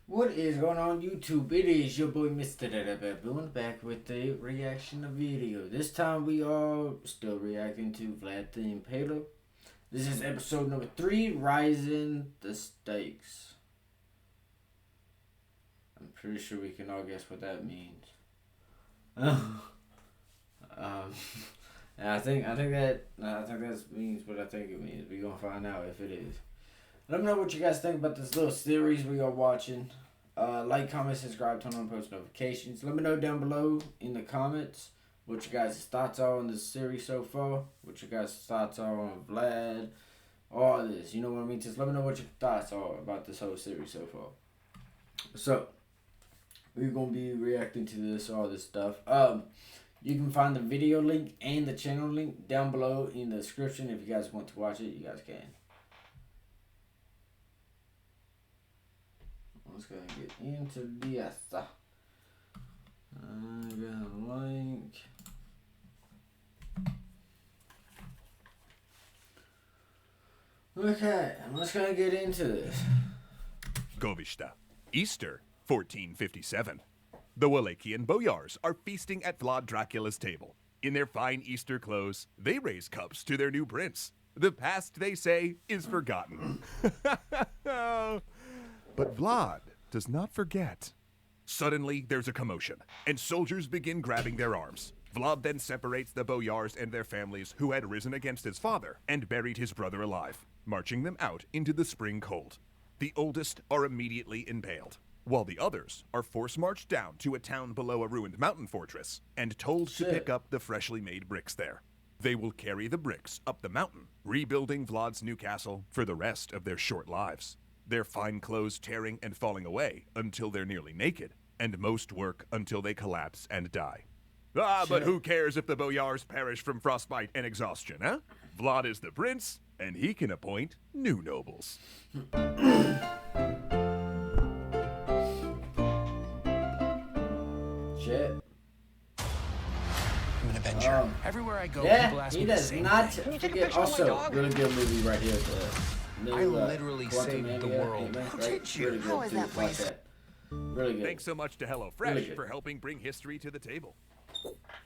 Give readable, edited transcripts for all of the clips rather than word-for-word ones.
What is going on YouTube? It is your boy MrBaboon back with the reaction video. This time we are still reacting to Vlad the Impaler. This is episode number 3, Rising the Stakes. I'm pretty sure we can all guess what that means. And I think that means what I think it means. We're gonna find out if it is. Let me know what you guys think about this little series we are watching. Like, comment, subscribe, turn on post notifications. Let me know down below in the comments what you guys' thoughts are on this series so far. What you guys' thoughts are on Vlad. All this, you know what I mean? Just let me know what your thoughts are about this whole series so far. So, we're going to be reacting to this, all this stuff. You can find the video link and the channel link down below in the description. If you guys want to watch it, you guys can. Let's go and get into this. I got a link. Okay, let's go and get into this. Govishta, Easter, 1457. The Wallachian boyars are feasting at Vlad Dracula's table. In their fine Easter clothes, they raise cups to their new prince. The past, they say, is forgotten. But Vlad does not forget. Suddenly, there's a commotion, and soldiers begin grabbing their arms. Vlad then separates the boyars and their families who had risen against his father and buried his brother alive, marching them out into the spring cold. The oldest are immediately impaled, while the others are force-marched down to a town below a ruined mountain fortress and told to pick up the freshly made bricks there. They will carry the bricks up the mountain, rebuilding Vlad's new castle for the rest of their short lives. Their fine clothes tearing and falling away until they're nearly naked, and most work until they collapse and die. But who cares if the boyars perish from frostbite and exhaustion, huh? Vlad is the prince, and he can appoint new nobles. Shit. I'm an avenger. Everywhere I go, Yeah, people ask he me the does same not thing. forget. Also, really good movie right here. I literally saved the world. How did you? How is that voice? Really good. Thanks so much to HelloFresh Really good. for helping bring history to the table.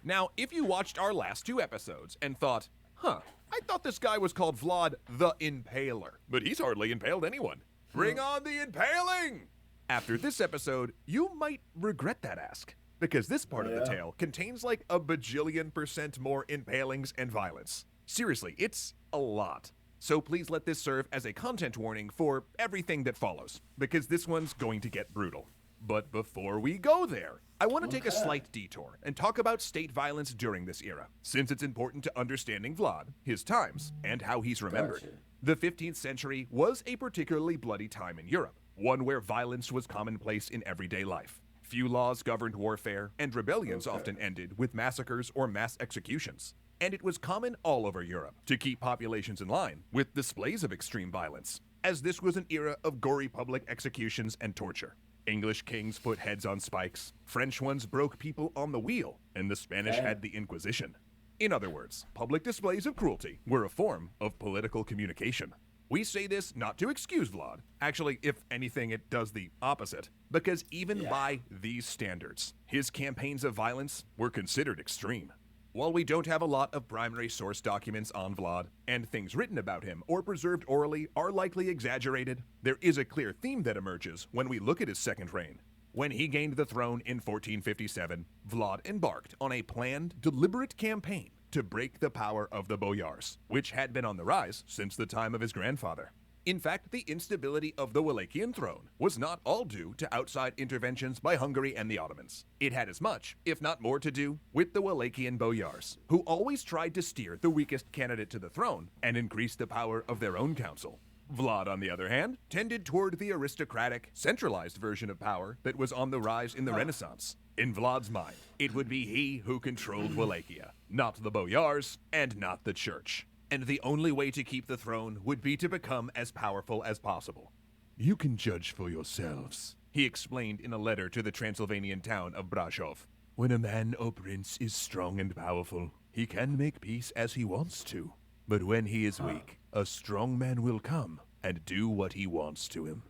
Now, if you watched our last 2 episodes and thought, I thought this guy was called Vlad the Impaler, but he's hardly impaled anyone. Bring on the impaling! After this episode, you might regret that ask, because this part of the tale contains like a bajillion% more impalings and violence. Seriously, it's a lot. So please let this serve as a content warning for everything that follows, because this one's going to get brutal. But before we go there, I want to take a slight detour and talk about state violence during this era, since it's important to understanding Vlad, his times, and how he's remembered. Gotcha. The 15th century was a particularly bloody time in Europe, one where violence was commonplace in everyday life. Few laws governed warfare, and rebellions often ended with massacres or mass executions. And it was common all over Europe to keep populations in line with displays of extreme violence, as this was an era of gory public executions and torture. English kings put heads on spikes, French ones broke people on the wheel, and the Spanish had the Inquisition. In other words, public displays of cruelty were a form of political communication. We say this not to excuse Vlad. Actually, if anything, it does the opposite. Because even by these standards, his campaigns of violence were considered extreme. While we don't have a lot of primary source documents on Vlad, and things written about him or preserved orally are likely exaggerated, there is a clear theme that emerges when we look at his second reign. When he gained the throne in 1457, Vlad embarked on a planned, deliberate campaign to break the power of the boyars, which had been on the rise since the time of his grandfather. In fact, the instability of the Wallachian throne was not all due to outside interventions by Hungary and the Ottomans. It had as much, if not more, to do with the Wallachian boyars, who always tried to steer the weakest candidate to the throne and increase the power of their own council. Vlad, on the other hand, tended toward the aristocratic, centralized version of power that was on the rise in the Renaissance. In Vlad's mind, it would be he who controlled Wallachia, not the boyars and not the church. And the only way to keep the throne would be to become as powerful as possible. You can judge for yourselves, he explained in a letter to the Transylvanian town of Brasov. When a man or prince is strong and powerful, he can make peace as he wants to. But when he is weak, a strong man will come and do what he wants to him.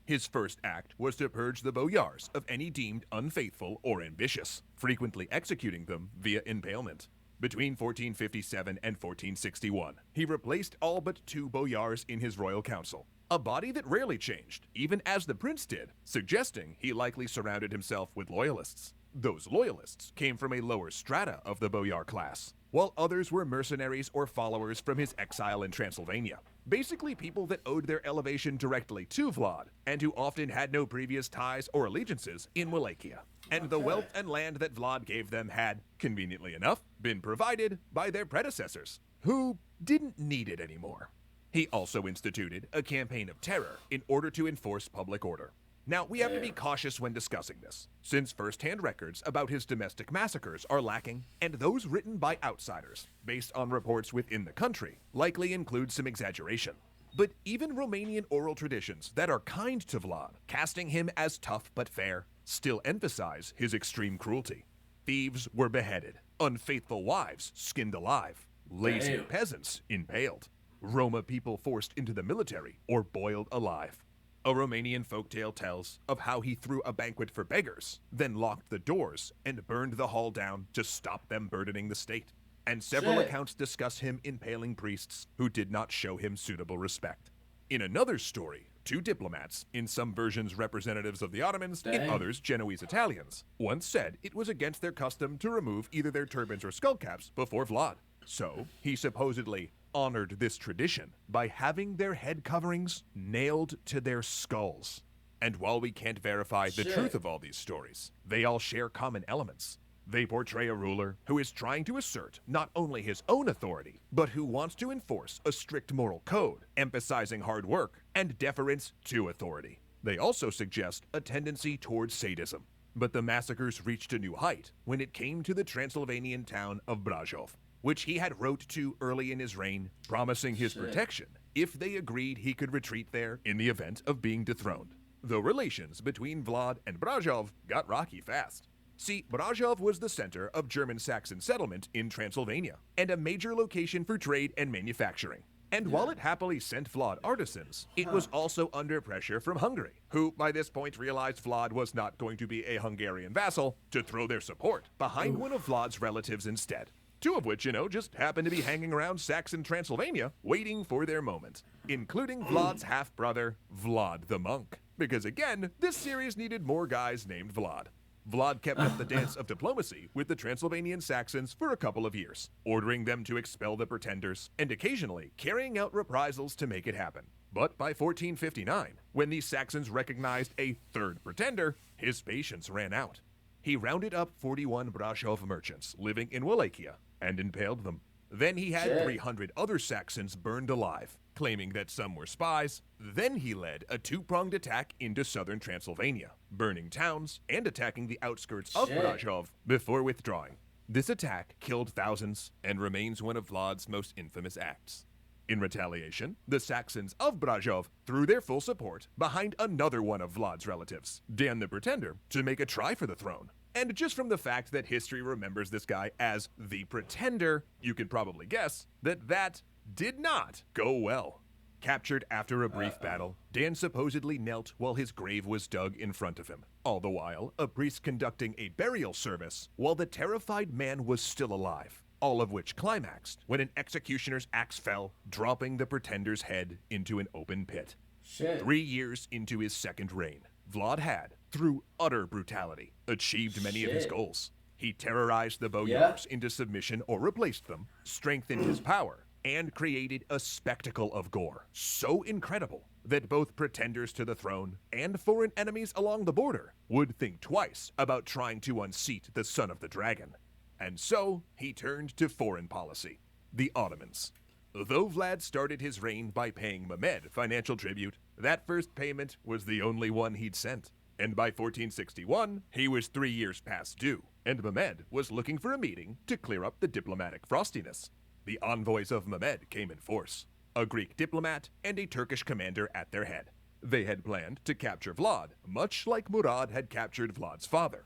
His first act was to purge the boyars of any deemed unfaithful or ambitious, frequently executing them via impalement. Between 1457 and 1461, he replaced all but 2 boyars in his royal council, a body that rarely changed, even as the prince did, suggesting he likely surrounded himself with loyalists. Those loyalists came from a lower strata of the boyar class, while others were mercenaries or followers from his exile in Transylvania. Basically people that owed their elevation directly to Vlad, and who often had no previous ties or allegiances in Wallachia. And the wealth and land that Vlad gave them had, conveniently enough, been provided by their predecessors, who didn't need it anymore. He also instituted a campaign of terror in order to enforce public order. Now, we have to be cautious when discussing this, since first-hand records about his domestic massacres are lacking, and those written by outsiders, based on reports within the country, likely include some exaggeration. But even Romanian oral traditions that are kind to Vlad, casting him as tough but fair, still emphasize his extreme cruelty. Thieves were beheaded, unfaithful wives skinned alive, lazy peasants impaled, Roma people forced into the military or boiled alive. A Romanian folktale tells of how he threw a banquet for beggars, then locked the doors and burned the hall down to stop them burdening the state. And several accounts discuss him impaling priests who did not show him suitable respect. In another story, 2 diplomats, in some versions representatives of the Ottomans, in others Genoese Italians, once said it was against their custom to remove either their turbans or skullcaps before Vlad. So, he supposedly honored this tradition by having their head coverings nailed to their skulls. And while we can't verify the truth of all these stories, they all share common elements. They portray a ruler who is trying to assert not only his own authority, but who wants to enforce a strict moral code, emphasizing hard work and deference to authority. They also suggest a tendency towards sadism. But the massacres reached a new height when it came to the Transylvanian town of Brajov, which he had wrote to early in his reign, promising his protection if they agreed he could retreat there in the event of being dethroned. Though relations between Vlad and Brajov got rocky fast. See, Brajov was the center of German-Saxon settlement in Transylvania, and a major location for trade and manufacturing. And while it happily sent Vlad artisans, it was also under pressure from Hungary, who by this point realized Vlad was not going to be a Hungarian vassal, to throw their support behind one of Vlad's relatives instead. 2 of which, just happened to be hanging around Saxon Transylvania, waiting for their moment, including Vlad's half-brother, Vlad the Monk. Because again, this series needed more guys named Vlad. Vlad kept up the dance of diplomacy with the Transylvanian Saxons for a couple of years, ordering them to expel the pretenders, and occasionally carrying out reprisals to make it happen. But by 1459, when the Saxons recognized a third pretender, his patience ran out. He rounded up 41 Brashov merchants living in Wallachia and impaled them. Then he had 300 other Saxons burned alive, claiming that some were spies. Then he led a 2-pronged attack into southern Transylvania, burning towns and attacking the outskirts of Brashov before withdrawing. This attack killed thousands and remains one of Vlad's most infamous acts. In retaliation, the Saxons of Brashov threw their full support behind another one of Vlad's relatives, Dan the Pretender, to make a try for the throne. And just from the fact that history remembers this guy as the Pretender, you can probably guess that that did not go well. Captured after a brief battle, Dan supposedly knelt while his grave was dug in front of him, all the while a priest conducting a burial service while the terrified man was still alive, all of which climaxed when an executioner's axe fell, dropping the Pretender's head into an open pit. 3 years into his second reign, Vlad had, through utter brutality, achieved many of his goals. He terrorized the boyars into submission or replaced them, strengthened his power, and created a spectacle of gore so incredible that both pretenders to the throne and foreign enemies along the border would think twice about trying to unseat the son of the dragon. And so he turned to foreign policy, the Ottomans. Though Vlad started his reign by paying Mehmed financial tribute, that first payment was the only one he'd sent. And by 1461, he was 3 years past due, and Mehmed was looking for a meeting to clear up the diplomatic frostiness. The envoys of Mehmed came in force, a Greek diplomat and a Turkish commander at their head. They had planned to capture Vlad, much like Murad had captured Vlad's father.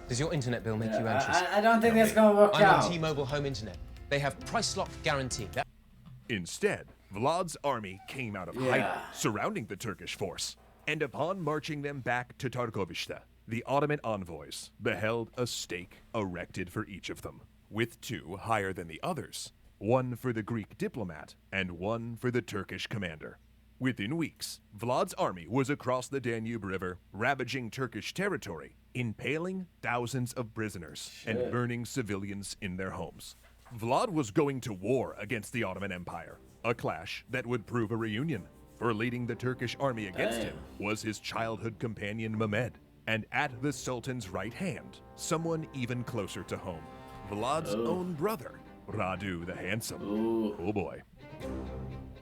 Does your internet bill make you anxious? I don't think that's gonna work out. I'm on T-Mobile Home Internet. They have price lock guarantee. Instead, Vlad's army came out of hiding, surrounding the Turkish force. And upon marching them back to Targovishte, the Ottoman envoys beheld a stake erected for each of them, with 2 higher than the others, one for the Greek diplomat and one for the Turkish commander. Within weeks, Vlad's army was across the Danube River, ravaging Turkish territory, impaling thousands of prisoners, and burning civilians in their homes. Vlad was going to war against the Ottoman Empire, a clash that would prove a reunion. For leading the Turkish army against him was his childhood companion Mehmed, and at the Sultan's right hand, someone even closer to home, Vlad's own brother, Radu the Handsome. Oh boy.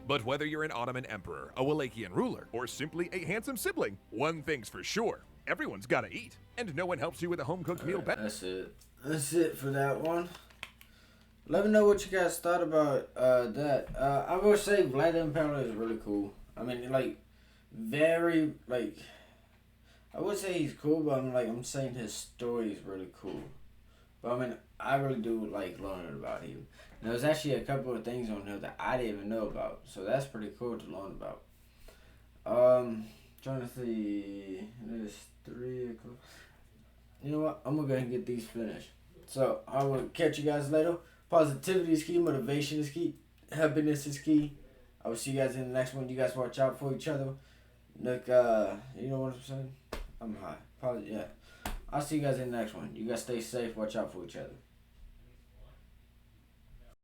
But whether you're an Ottoman emperor, a Wallachian ruler, or simply a handsome sibling, one thing's for sure, everyone's gotta eat, and no one helps you with a home-cooked meal better. That's it. That's it for that one. Let me know what you guys thought about that. I will say Vlad the Impaler is really cool. I mean, like, very, like, I would say he's cool, but I'm saying his story is really cool. But I mean, I really do like learning about him. And there's actually a couple of things on here that I didn't even know about, so that's pretty cool to learn about. Trying to see, there's 3 o'clock. You know what? I'm gonna go ahead and get these finished. So I will catch you guys later. Positivity is key, motivation is key, happiness is key. I will see you guys in the next one. You guys watch out for each other. Look, you know what I'm saying? I'm high. Yeah. I'll see you guys in the next one. You guys stay safe. Watch out for each other.